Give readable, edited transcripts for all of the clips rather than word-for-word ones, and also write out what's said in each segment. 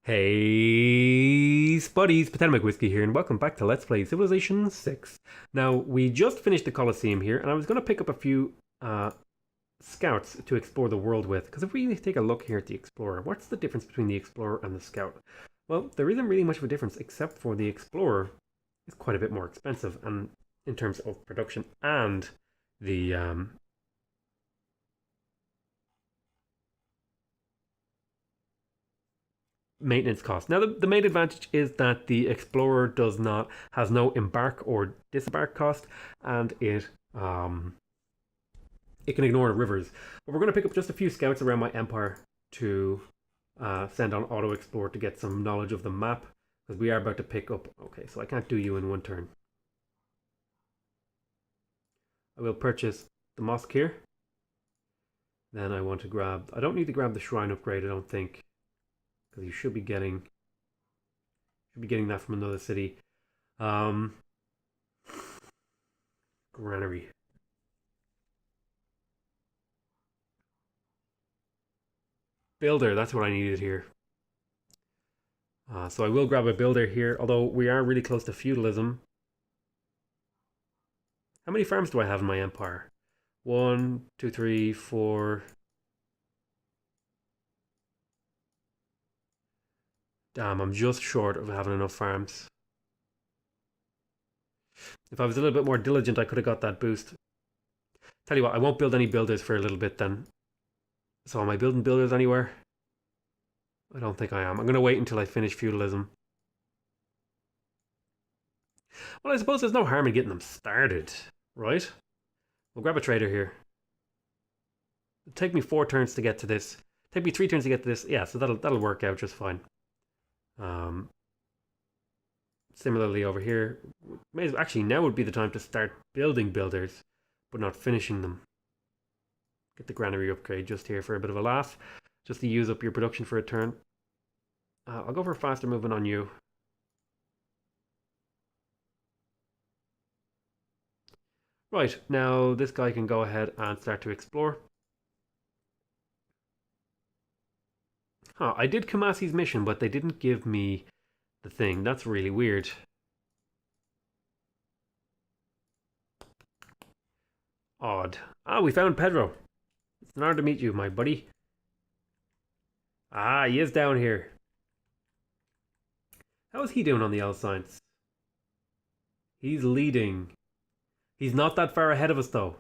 Hey, spuddies, PotatoMcWhiskey here, and welcome back to Let's Play Civilization 6. Now, we just finished the Colosseum here, and I was going to pick up a few scouts to explore the world with, because if we take a look here at the Explorer, what's the difference between the Explorer and the Scout? Well, there isn't really much of a difference, except for the Explorer is quite a bit more expensive, and in terms of production and the maintenance cost. Now, the main advantage is that the Explorer has no embark or disembark cost, and it can ignore rivers. But we're going to pick up just a few scouts around my empire to send on auto explore to get some knowledge of the map, because we are about to pick up. Okay, so I can't do you in one turn. I will purchase the mosque here. Then I want to grab. I don't need to grab the shrine upgrade, I don't think, because you should be getting that from another city. Granary. Builder, that's what I needed here. So I will grab a builder here, although we are really close to feudalism. How many farms do I have in my empire? 1, 2, 3, 4. Damn, I'm just short of having enough farms. If I was a little bit more diligent, I could have got that boost. Tell you what, I won't build any builders for a little bit then. So am I building builders anywhere? I don't think I am. I'm going to wait until I finish feudalism. Well, I suppose there's no harm in getting them started, right? We'll grab a trader here. It'll take me 4 turns to get to this. Take me 3 turns to get to this. Yeah, so that'll work out just fine. Similarly over here, actually now would be the time to start building builders, but not finishing them. Get the granary upgrade just here for a bit of a laugh, just to use up your production for a turn. I'll go for faster movement on you. Right, now this guy can go ahead and start to explore. I did Kamasi's mission, but they didn't give me the thing. That's really weird. Odd. We found Pedro. It's an honor to meet you, my buddy. He is down here. How is he doing on the L science? He's leading. He's not that far ahead of us though.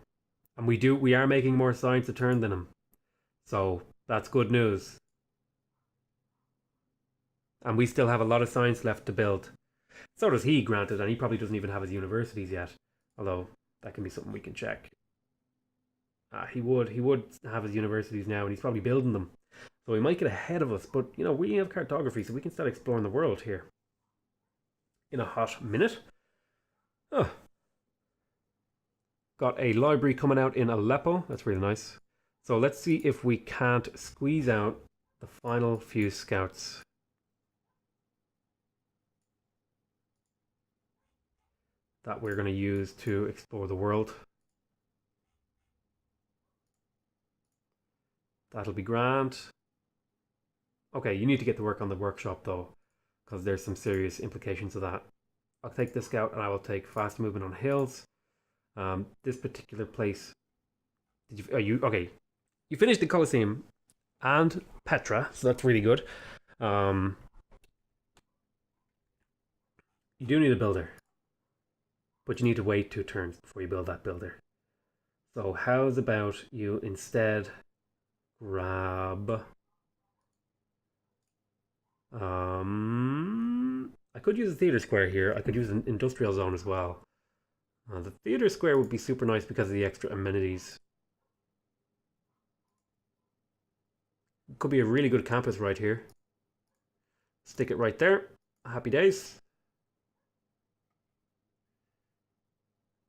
And we are making more science a turn than him. So that's good news. And we still have a lot of science left to build. So does he, granted, and he probably doesn't even have his universities yet. Although, that can be something we can check. He would have his universities now, and he's probably building them. So he might get ahead of us, but, you know, we have cartography, so we can start exploring the world here. In a hot minute. Oh. Got a library coming out in Aleppo. That's really nice. So let's see if we can't squeeze out the final few scouts. That we're going to use to explore the world. That'll be grand. Okay, you need to get to work on the workshop though, because there's some serious implications of that. I'll take the scout and I will take fast movement on hills. This particular place. Okay? You finished the Colosseum and Petra, so that's really good. You do need a builder. But you need to wait 2 turns before you build that builder. So how's about you instead grab... I could use a theater square here. I could use an industrial zone as well. The theater square would be super nice because of the extra amenities. Could be a really good campus right here. Stick it right there. Happy days.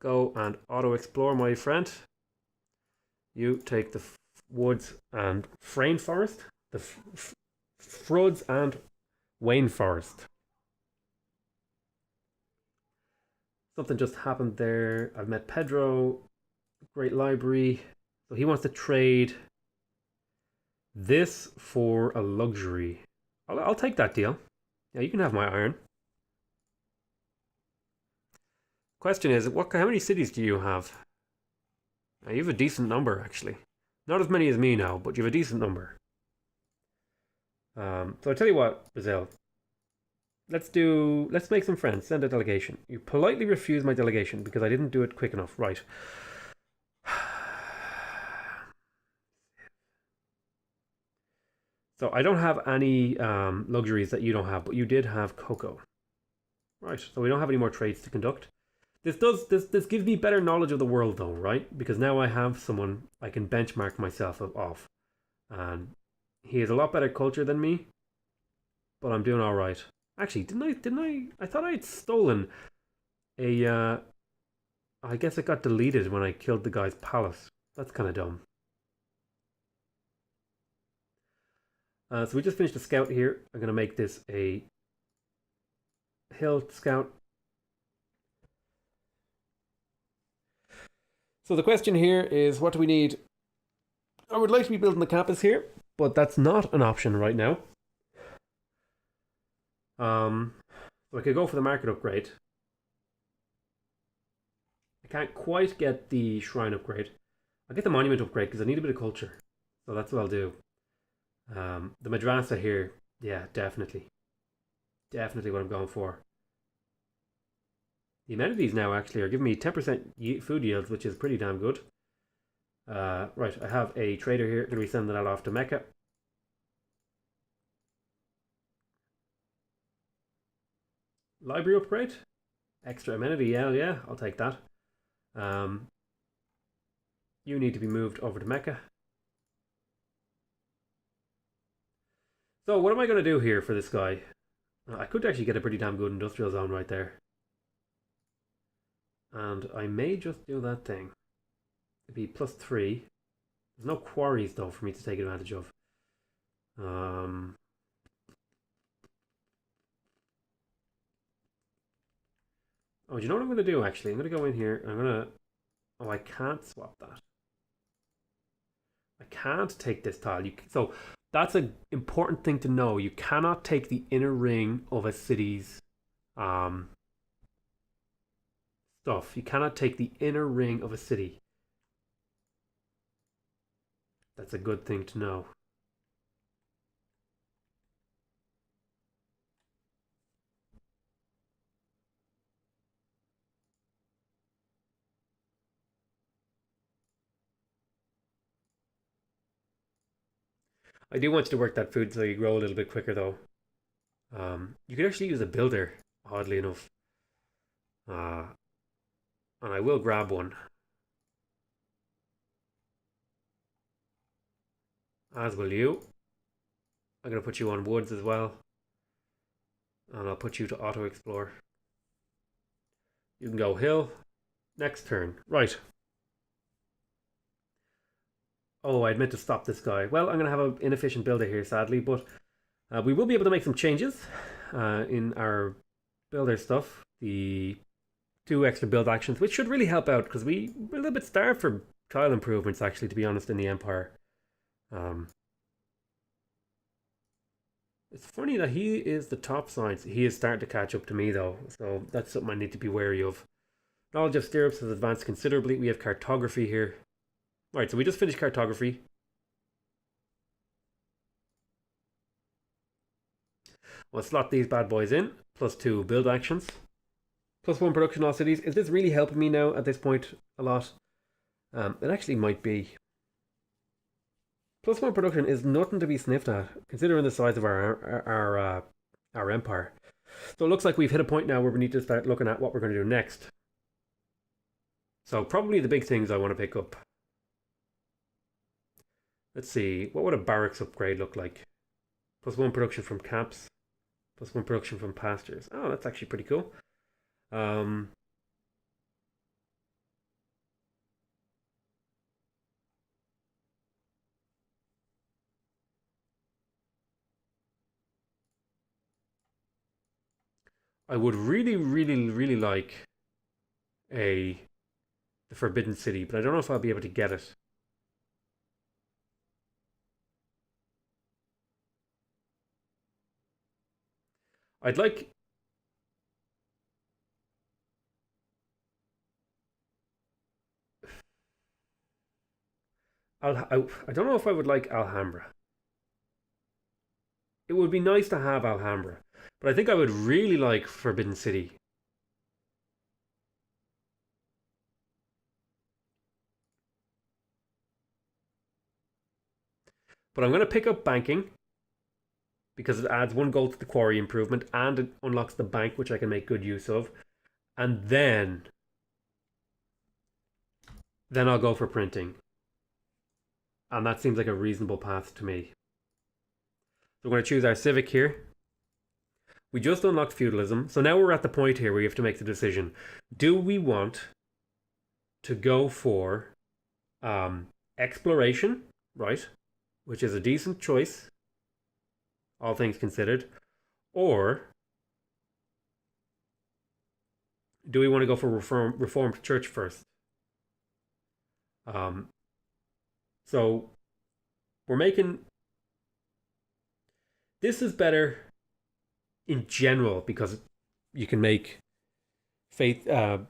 Go and auto-explore, my friend. You take the woods and frame forest. The Froods and Wayne forest. Something just happened there. I've met Pedro. Great library. So he wants to trade this for a luxury. I'll take that deal. Yeah, you can have my iron. Question is, how many cities do you have? You have a decent number, actually. Not as many as me now, but you have a decent number. So I tell you what, Brazil. Let's make some friends. Send a delegation. You politely refuse my delegation because I didn't do it quick enough. Right. So I don't have any luxuries that you don't have, but you did have cocoa. Right. So we don't have any more trades to conduct. This gives me better knowledge of the world though, right? Because now I have someone I can benchmark myself off. And he has a lot better culture than me, but I'm doing all right. Actually, I thought I'd stolen a I guess it got deleted when I killed the guy's palace. That's kind of dumb. So we just finished a scout here. I'm going to make this a hill scout. So the question here is, what do we need? I would like to be building the campus here, but that's not an option right now. So I could go for the market upgrade. I can't quite get the shrine upgrade. I'll get the monument upgrade because I need a bit of culture. So that's what I'll do. The madrasa here, yeah, definitely. Definitely what I'm going for. The amenities now actually are giving me 10% food yields, which is pretty damn good. Right, I have a trader here. Going to be sending that off to Mecca. Library upgrade. Extra amenity, yeah, I'll take that. You need to be moved over to Mecca. So what am I going to do here for this guy? I could actually get a pretty damn good industrial zone right there. And I may just do that thing. It'd be +3. There's no quarries though for me to take advantage of. Oh, do you know what I'm going to do actually? I'm going to go in here. I'm going to... Oh, I can't swap that. I can't take this tile. So that's an important thing to know. You cannot take the inner ring of a city's stuff. You cannot take the inner ring of a city. That's a good thing to know. I do want you to work that food so you grow a little bit quicker though. You could actually use a builder, oddly enough. And I will grab one. As will you. I'm going to put you on woods as well. And I'll put you to auto explore. You can go hill. Next turn. Right. Oh, I meant to stop this guy. Well, I'm going to have an inefficient builder here, sadly, but we will be able to make some changes in our builder stuff. The 2 extra build actions, which should really help out because we're a little bit starved for tile improvements, actually, to be honest, in the Empire. It's funny that he is the top science. He is starting to catch up to me, though, so that's something I need to be wary of. Knowledge of stirrups has advanced considerably. We have cartography here. Right, so we just finished cartography. We'll slot these bad boys in. +2 build actions. +1 production all cities. Is this really helping me now at this point a lot? It actually might be. +1 production is nothing to be sniffed at, considering the size of our empire. So it looks like we've hit a point now where we need to start looking at what we're going to do next. So probably the big things I want to pick up. Let's see, what would a barracks upgrade look like? +1 production from camps, +1 production from pastures. Oh, that's actually pretty cool. I would really like the Forbidden City, but I don't know if I'll be able to get it. I'd like... I don't know if I would like Alhambra. It would be nice to have Alhambra, but I think I would really like Forbidden City. But I'm going to pick up banking because it adds 1 gold to the quarry improvement and it unlocks the bank, which I can make good use of. And then I'll go for printing. And that seems like a reasonable path to me. So we're going to choose our civic here. We just unlocked feudalism. So now we're at the point here where you have to make the decision. Do we want to go for exploration, right? Which is a decent choice, all things considered. Or do we want to go for reformed church first? So we're making... This is better in general because you can make faith gold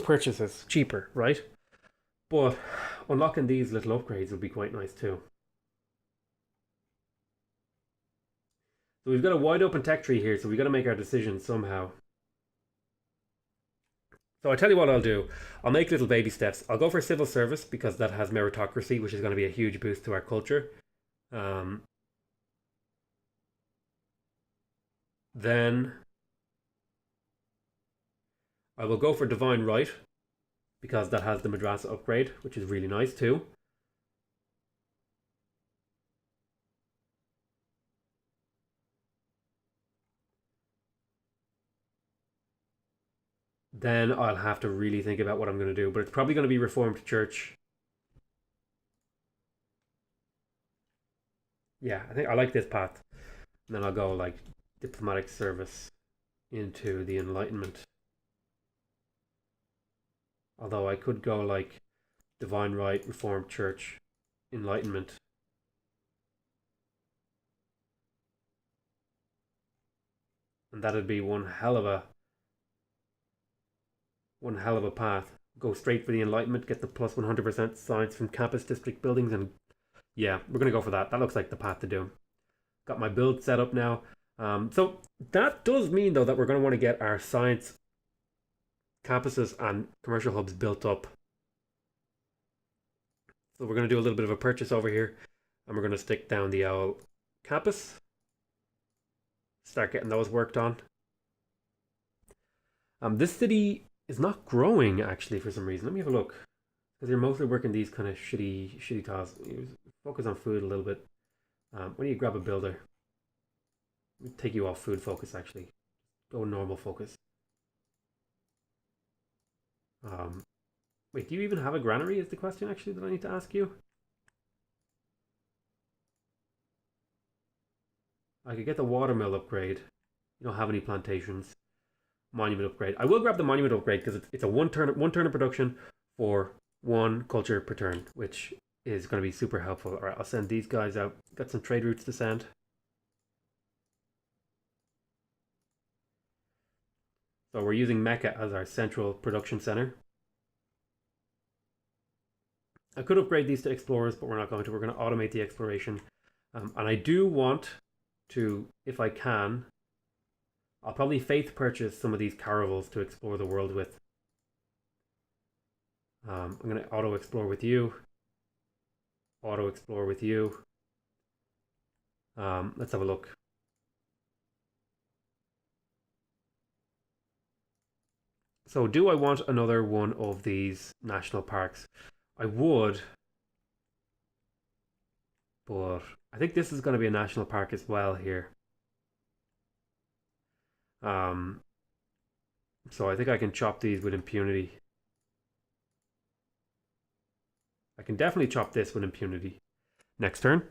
purchases cheaper, right? But unlocking these little upgrades would be quite nice too. So we've got a wide open tech tree here, so we've got to make our decision somehow. So I tell you what I'll do. I'll make little baby steps. I'll go for civil service because that has meritocracy, which is going to be a huge boost to our culture. Then I will go for divine right because that has the madrasa upgrade, which is really nice too. Then I'll have to really think about what I'm going to do, but it's probably going to be Reformed Church. Yeah, I think I like this path. And then I'll go like diplomatic service into the Enlightenment. Although I could go like divine right, Reformed Church, Enlightenment. And that'd be one hell of a path. Go straight for the Enlightenment, get the plus 100% science from campus district buildings, and yeah, we're going to go for that. That looks like the path to do. Got my build set up now. So that does mean, though, that we're going to want to get our science campuses and commercial hubs built up. So we're going to do a little bit of a purchase over here, and we're going to stick down the owl campus. Start getting those worked on. This city is not growing, actually, for some reason. Let me have a look. Because you're mostly working these kind of shitty tasks. Focus on food a little bit. When do you grab a builder? Let me take you off food focus, actually. Go normal focus. Wait, do you even have a granary is the question, actually, that I need to ask you? I could get the watermill upgrade. You don't have any plantations. Monument upgrade. I will grab the monument upgrade because it's a one turn of production for 1 culture per turn, which is going to be super helpful. All right, I'll send these guys out. Got some trade routes to send. So we're using Mecca as our central production center. I could upgrade these to explorers, but we're not going to. We're going to automate the exploration. And I do want to, if I can, I'll probably faith purchase some of these caravels to explore the world with. I'm going to auto explore with you. Auto explore with you. Let's have a look. So do I want another one of these national parks? I would, but I think this is going to be a national park as well here. So I think I can chop these with impunity. I can definitely chop this with impunity. Next turn.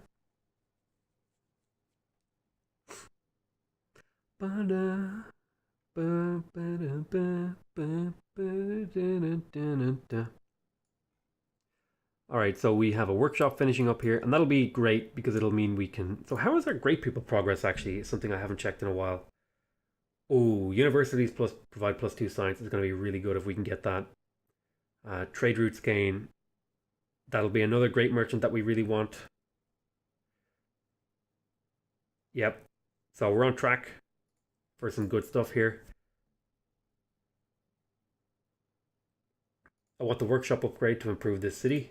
Alright, so we have a workshop finishing up here, and that'll be great because it'll mean we can... So how is our great people progress actually? It's something I haven't checked in a while. Oh, universities plus provide +2 science is going to be really good if we can get that. Trade routes gain. That'll be another great merchant that we really want. Yep. So we're on track for some good stuff here. I want the workshop upgrade to improve this city.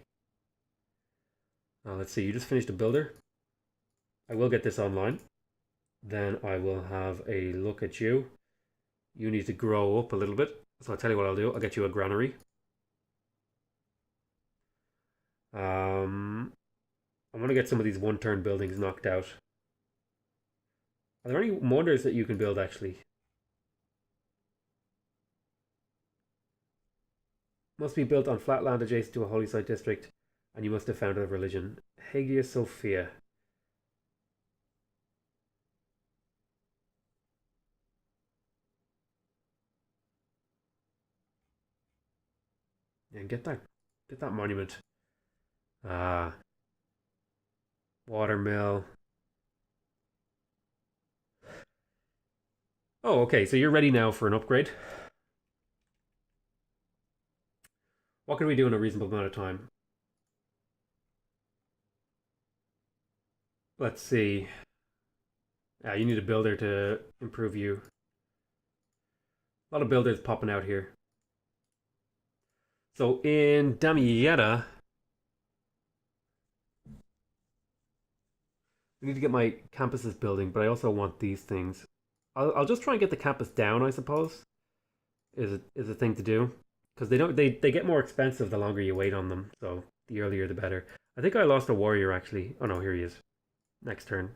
Let's see, you just finished a builder. I will get this online. Then I will have a look at you. You need to grow up a little bit. So I'll tell you what I'll do. I'll get you a granary. I'm going to get some of these one-turn buildings knocked out. Are there any wonders that you can build actually? Must be built on flat land adjacent to a holy site district, and you must have founded a religion. Hagia Sophia. And get that monument. Watermill. Oh, okay, so you're ready now for an upgrade. What can we do in a reasonable amount of time? Let's see. You need a builder to improve you. A lot of builders popping out here. So in Damietta, I need to get my campuses building, but I also want these things. I'll just try and get the campus down, I suppose. Is a thing to do. Because they get more expensive the longer you wait on them, so the earlier the better. I think I lost a warrior actually. Oh no, here he is. Next turn.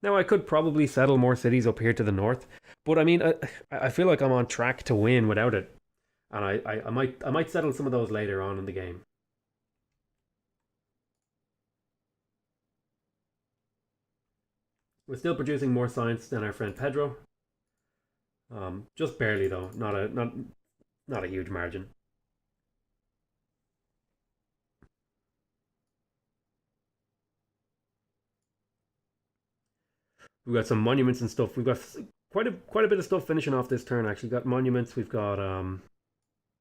Now I could probably settle more cities up here to the north, but I mean I feel like I'm on track to win without it. And I might settle some of those later on in the game. We're still producing more science than our friend Pedro. Just barely though, not a huge margin. We've got some monuments and stuff. We've got quite a bit of stuff finishing off this turn. Actually, got monuments. We've got a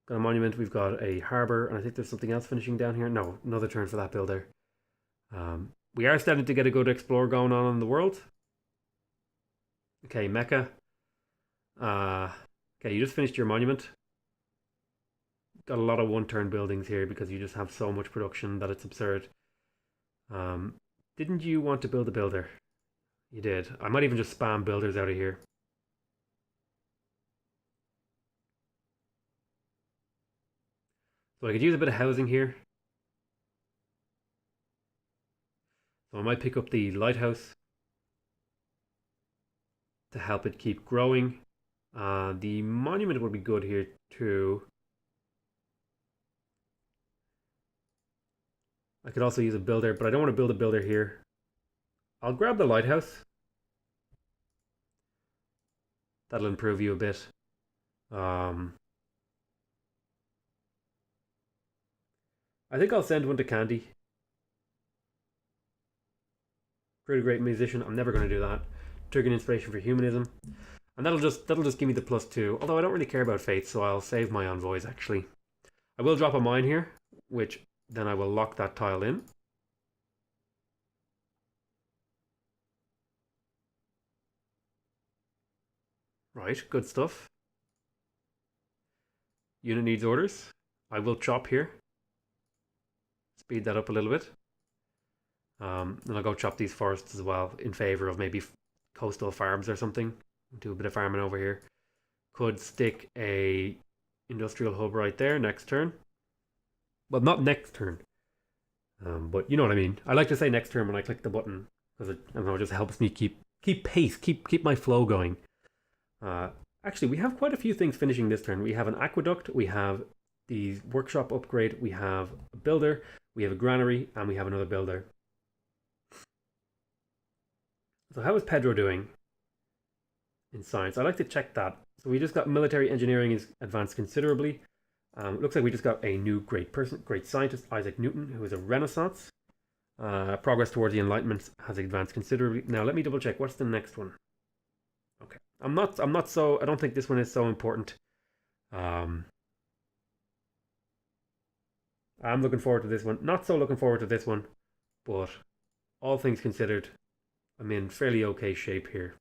monument. We've got a harbor, and I think there's something else finishing down here. No, another turn for that builder. We are starting to get a good explore going on in the world. Okay, Mecca. Okay, you just finished your monument. Got a lot of one-turn buildings here because you just have so much production that it's absurd. Didn't you want to build a builder? You did. I might even just spam builders out of here. So I could use a bit of housing here. So I might pick up the lighthouse to help it keep growing. The monument would be good here too. I could also use a builder, but I don't want to build a builder here. I'll grab the lighthouse. That'll improve you a bit. I think I'll send one to Candy. Pretty great musician. I'm never going to do that. Trigger inspiration for humanism. And that'll just give me the +2. Although I don't really care about faith, so I'll save my envoys actually. I will drop a mine here, which then I will lock that tile in. Right, good stuff. Unit needs orders. I will chop here. Speed that up a little bit. And I'll go chop these forests as well in favor of maybe coastal farms or something. Do a bit of farming over here. Could stick a industrial hub right there next turn. Well, not next turn. But you know what I mean. I like to say next turn when I click the button because it, I don't know, it just helps me keep pace, keep my flow going. Actually, we have quite a few things finishing this turn. We have an aqueduct, we have the workshop upgrade, we have a builder, we have a granary, and we have another builder. So how is Pedro doing in science? I like to check that. So we just got military engineering is advanced considerably. Looks like we just got a new great person, great scientist, Isaac Newton, who is a Renaissance. Progress towards the Enlightenment has advanced considerably. Now let me double check. What's the next one? Okay, I'm not so. I don't think this one is so important. I'm looking forward to this one. Not so looking forward to this one, but all things considered, I'm in fairly okay shape here.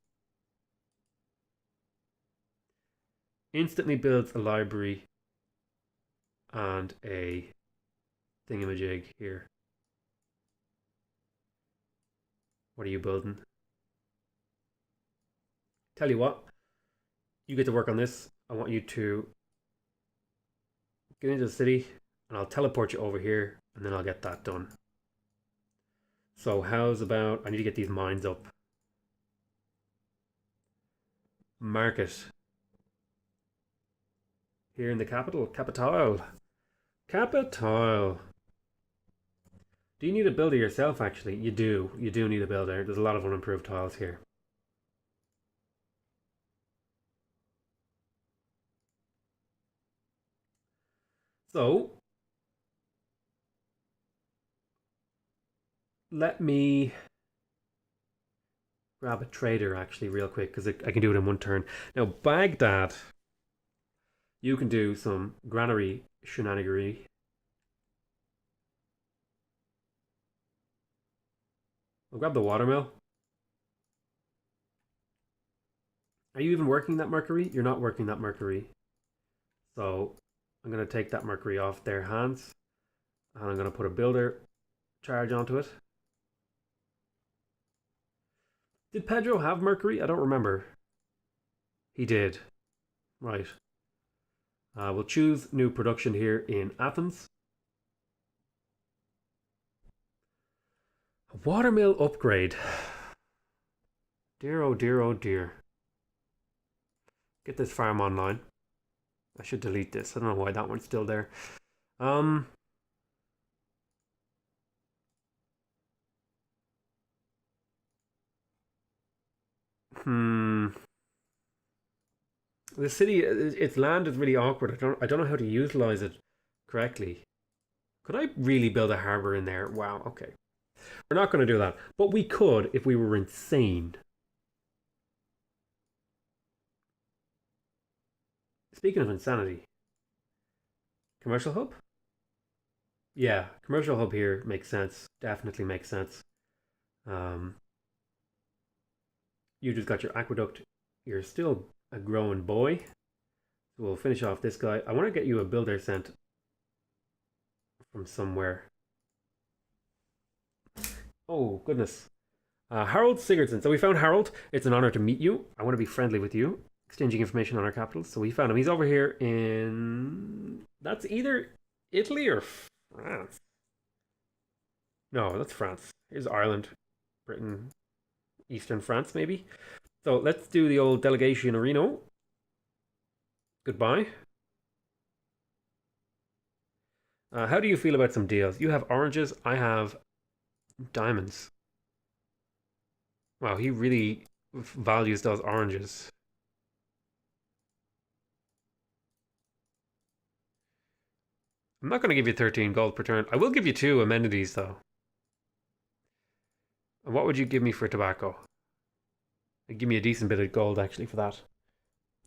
Instantly builds a library and a thingamajig here. What are you building? Tell you what, you get to work on this. I want you to get into the city and I'll teleport you over here and then I'll get that done. So how's about, I need to get these mines up. Market. Here in the capital, Capital. Capital. Do you need a builder yourself, actually? You do. You do need a builder. There's a lot of unimproved tiles here. So, let me grab a trader, actually, real quick, because I can do it in one turn. Now, Baghdad, you can do some granary shenanigery. I'll grab the watermill. Are you even working that mercury? You're not working that mercury. So I'm going to take that mercury off their hands. And I'm going to put a builder charge onto it. Did Pedro have mercury? I don't remember. He did. Right. We'll choose new production here in Athens. A watermill upgrade. Dear, oh dear, oh dear. Get this farm online. I should delete this. I don't know why that one's still there. The city, its land is really awkward. I don't know how to utilize it correctly. Could I really build a harbor in there? Wow, okay. We're not going to do that. But we could if we were insane. Speaking of insanity. Commercial hub? Yeah, commercial hub here makes sense. Definitely makes sense. You just got your aqueduct. You're still a growing boy. So we'll finish off this guy. I want to get you a builder sent from somewhere. Oh, goodness. Harold Sigurdsson. So we found Harold. It's an honor to meet you. I want to be friendly with you. Exchanging information on our capitals. So we found him. He's over here in... That's either Italy or France. No, that's France. Here's Ireland. Britain. Eastern France, maybe. So let's do the old delegation Reno. Goodbye. How do you feel about some deals? You have oranges. I have diamonds. Wow, he really values those oranges. I'm not going to give you 13 gold per turn. I will give you 2 amenities, though. And what would you give me for tobacco? Give me a decent bit of gold, actually, for that.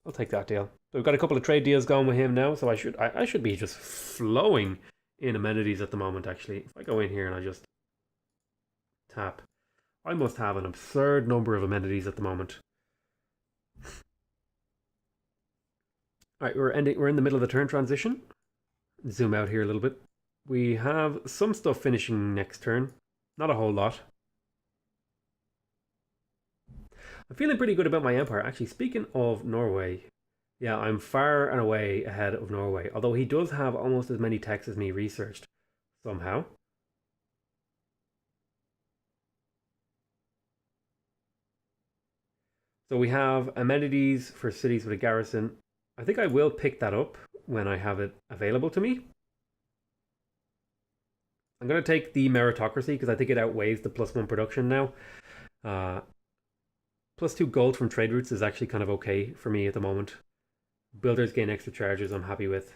I'll take that deal. So we've got a couple of trade deals going with him now, so I should be just flowing in amenities at the moment, actually. If I go in here and I just tap, I must have an absurd number of amenities at the moment. Alright, we're in the middle of the turn transition. Zoom out here a little bit. We have some stuff finishing next turn. Not a whole lot. I'm feeling pretty good about my empire. Actually, speaking of Norway, yeah, I'm far and away ahead of Norway. Although he does have almost as many techs as me researched, somehow. So we have amenities for cities with a garrison. I think I will pick that up when I have it available to me. I'm going to take the meritocracy because I think it outweighs the +1 production now. +2 gold from trade routes is actually kind of okay for me at the moment. Builders gain extra charges, I'm happy with.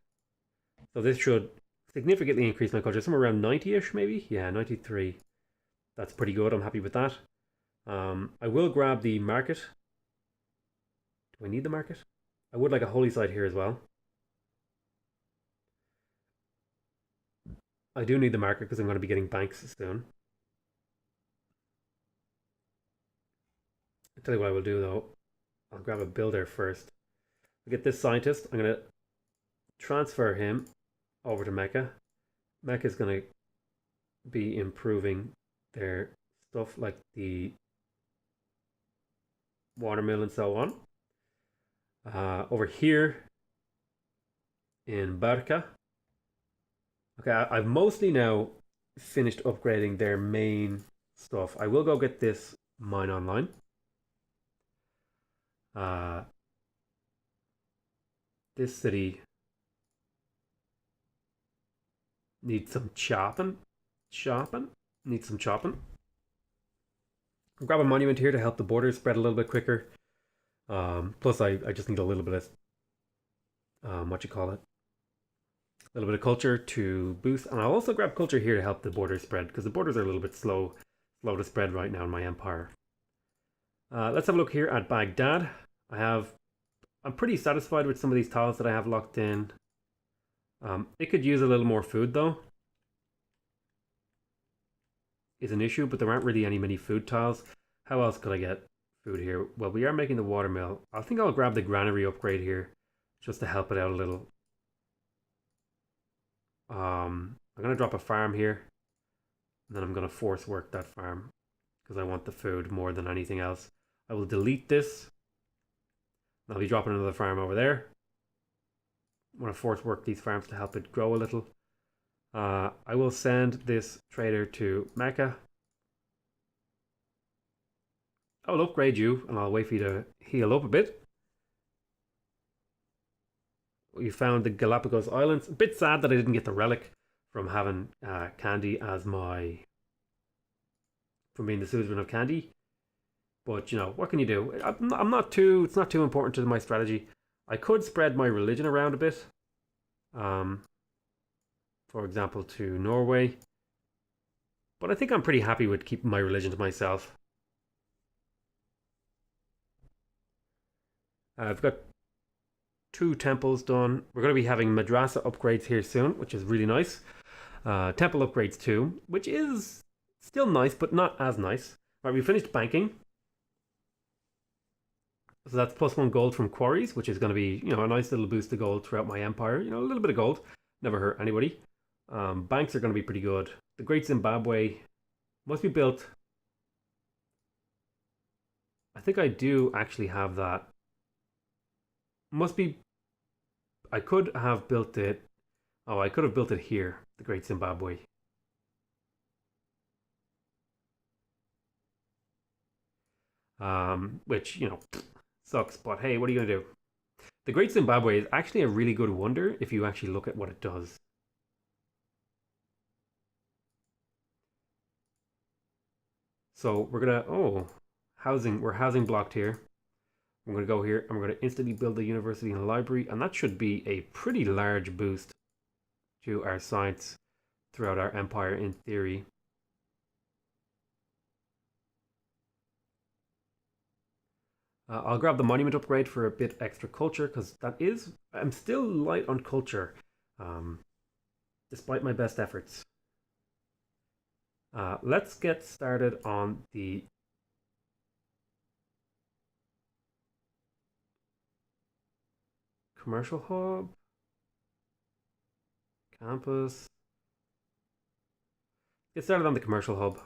So this should significantly increase my culture, somewhere around 90-ish maybe. Yeah, 93. That's pretty good. I'm happy with that. I will grab the market. Do I need the market? I would like a holy site here as well. I do need the market because I'm going to be getting banks soon. I'll tell you what I will do though. I'll grab a builder first. I'll get this scientist. I'm going to transfer him over to Mecca. Mecca is going to be improving their stuff like the watermill and so on. Over here in Barca. Okay, I've mostly now finished upgrading their main stuff. I will go get this mine online. This city needs some chopping. Needs some chopping. I'll grab a monument here to help the borders spread a little bit quicker. Plus, I just need a little bit of what you call it, a little bit of culture to boost, and I'll also grab culture here to help the borders spread because the borders are a little bit slow to spread right now in my empire. Let's have a look here at Baghdad. I'm pretty satisfied with some of these tiles that I have locked in. It could use a little more food though. Is an issue, but there aren't really many food tiles. How else could I get food here? Well, we are making the watermill. I think I'll grab the granary upgrade here just to help it out a little. I'm gonna drop a farm here, and then I'm gonna force work that farm because I want the food more than anything else. I will delete this. I'll be dropping another farm over there. I want to force work these farms to help it grow a little. I will send this trader to Mecca. I will upgrade you and I'll wait for you to heal up a bit. We found the Galapagos Islands. A bit sad that I didn't get the relic from having Candy as from being the suzerain of Candy. But, you know, what can you do? It's not too important to my strategy. I could spread my religion around a bit. For example, to Norway. But I think I'm pretty happy with keeping my religion to myself. I've got 2 temples done. We're going to be having madrasa upgrades here soon, which is really nice. Temple upgrades too, which is still nice, but not as nice. Right, we finished banking. So that's +1 gold from quarries, which is going to be, you know, a nice little boost to gold throughout my empire. You know, a little bit of gold. Never hurt anybody. Banks are going to be pretty good. The Great Zimbabwe must be built. I think I do actually have that. Must be. I could have built it. Oh, I could have built it here. The Great Zimbabwe. Which, you know, sucks. But hey, what are you going to do? The Great Zimbabwe is actually a really good wonder if you actually look at what it does. So we're gonna, housing, we're housing blocked here. We're gonna go here and we're gonna instantly build a university and a library, and that should be a pretty large boost to our science throughout our empire in theory. I'll grab the monument upgrade for a bit extra culture because I'm still light on culture, despite my best efforts. Let's get started on the commercial hub, campus. Get started on the commercial hub.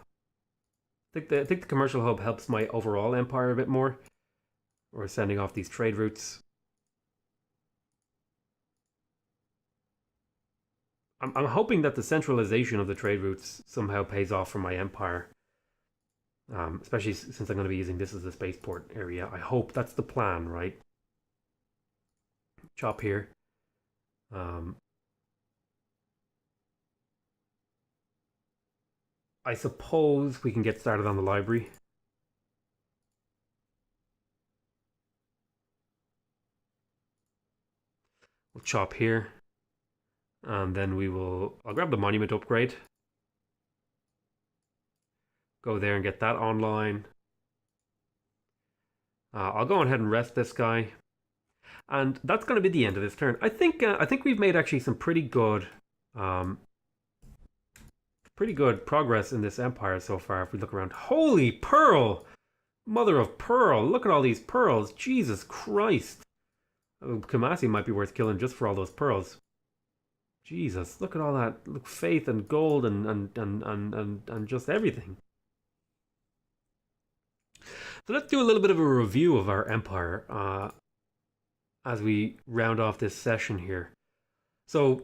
I think the commercial hub helps my overall empire a bit more. We're sending off these trade routes. I'm hoping that the centralization of the trade routes somehow pays off for my empire. Especially since I'm going to be using this as a spaceport area. I hope that's the plan, right? Chop here. I suppose we can get started on the library. We'll chop here. And then I'll grab the monument upgrade. Go there and get that online. I'll go ahead and rest this guy. And that's going to be the end of this turn. I think we've made actually some pretty good progress in this empire so far if we look around. Holy pearl! Mother of pearl! Look at all these pearls. Jesus Christ! Kumasi might be worth killing just for all those pearls. Jesus, look at all that. Look, faith and gold and just everything. So let's do a little bit of a review of our empire as we round off this session here. So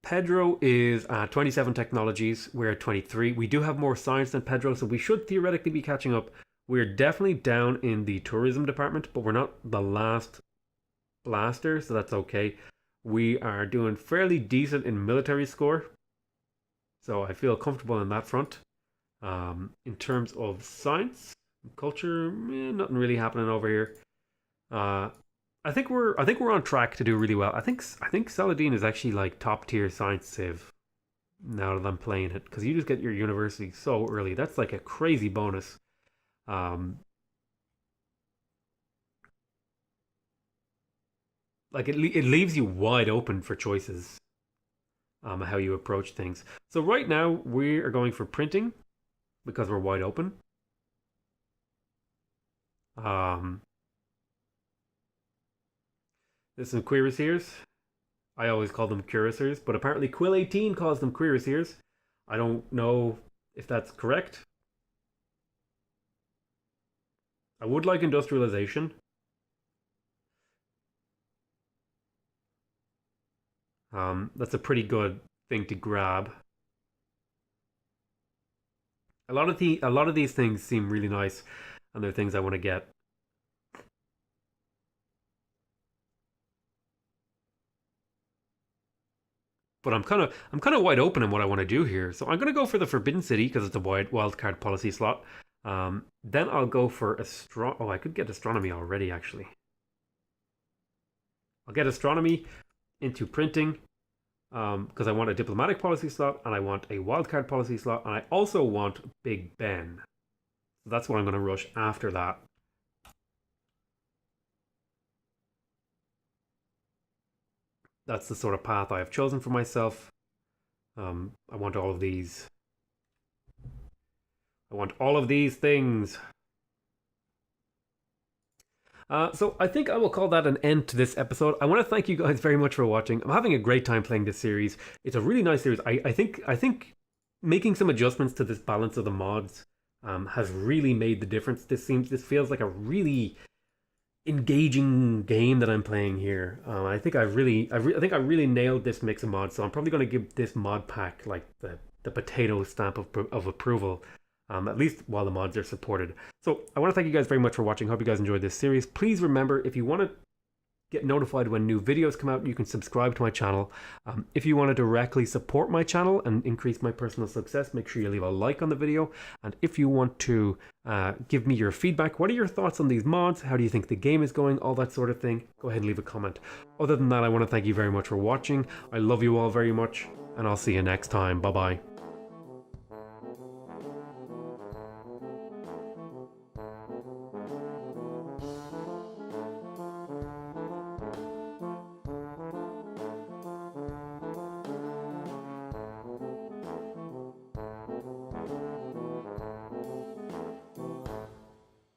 Pedro is 27 technologies. We're at 23. We do have more science than Pedro, so we should theoretically be catching up. We're definitely down in the tourism department, but we're not the last blaster, so that's okay. We are doing fairly decent in military score, so I feel comfortable in that front. In terms of science, culture, nothing really happening over here. I think we're on track to do really well. I think Saladin is actually like top tier science civ now that I'm playing it, because you just get your university so early. That's like a crazy bonus. Like it leaves you wide open for choices. How you approach things. So right now we are going for printing because we're wide open. There's some cuirassiers. I always call them cuirassiers, but apparently Quill 18 calls them cuirassiers. I don't know if that's correct. I would like industrialization. That's a pretty good thing to grab. A lot of these things seem really nice, and they're things I want to get. But I'm kind of wide open in what I want to do here. So I'm going to go for the Forbidden City because it's a wildcard policy slot. Then I'll go for I could get astronomy already actually. I'll get astronomy into printing because I want a diplomatic policy slot and I want a wildcard policy slot and I also want Big Ben. So that's what I'm going to rush after that. That's the sort of path I have chosen for myself. I want all of these. I want all of these things. So I think I will call that an end to this episode. I want to thank you guys very much for watching. I'm having a great time playing this series. It's a really nice series. I think making some adjustments to this balance of the mods has really made the difference. This feels like a really engaging game that I'm playing here. I think I really nailed this mix of mods. So I'm probably going to give this mod pack like the potato stamp of approval. At least while the mods are supported. So I want to thank you guys very much for watching. Hope you guys enjoyed this series. Please remember, if you want to get notified when new videos come out, you can subscribe to my channel. If you want to directly support my channel and increase my personal success, make sure you leave a like on the video. And if you want to give me your feedback, what are your thoughts on these mods? How do you think the game is going? All that sort of thing. Go ahead and leave a comment. Other than that, I want to thank you very much for watching. I love you all very much, and I'll see you next time. Bye-bye.